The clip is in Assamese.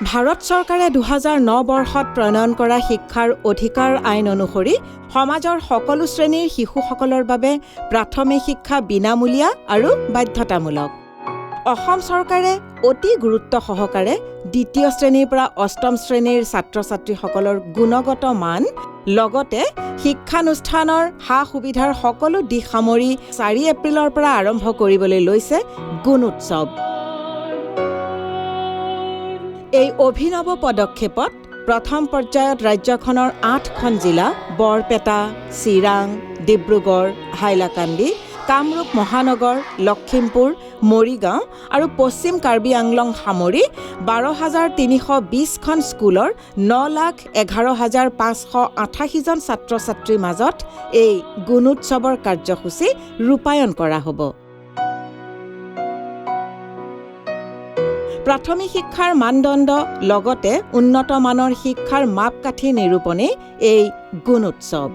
ভাৰত চৰকাৰে 2009 বৰ্ষত প্ৰণয়ন কৰা শিক্ষাৰ অধিকাৰ আইন অনুসৰি সমাজৰ সকলো শ্ৰেণীৰ শিশুসকলৰ বাবে প্ৰাথমিক শিক্ষা বিনামূলীয়া আৰু বাধ্যতামূলক। অসম চৰকাৰে অতি গুৰুত্ব সহকাৰে দ্বিতীয় শ্ৰেণীৰ পৰা অষ্টম শ্ৰেণীৰ ছাত্ৰ-ছাত্ৰীসকলৰ গুণগত মান লগতে শিক্ষানুষ্ঠানৰ সা-সুবিধাৰ সকলো দিশ সামৰি 4 এপ্ৰিলৰ পৰা আৰম্ভ কৰিবলৈ লৈছে গুণোৎসৱ। এই অভিনৱ পদক্ষেপত প্ৰথম পৰ্যায়ত ৰাজ্যখনৰ 8খন জিলা বৰপেটা, চিৰাং, ডিব্ৰুগড়, হাইলাকান্দি, কামৰূপ মহানগৰ, লখিমপুৰ, মৰিগাঁও আৰু পশ্চিম কাৰ্বি আংলং সামৰি 12,320খন স্কুলৰ 9,11,588জন ছাত্ৰ-ছাত্ৰীৰ মাজত এই গুণোৎসৱৰ কাৰ্যসূচী ৰূপায়ণ কৰা হ'ব। প্ৰাথমিক শিক্ষাৰ মানদণ্ড লগতে উন্নত মানৰ শিক্ষাৰ মাপকাঠি নিৰূপণেই এই গুণোৎসৱ।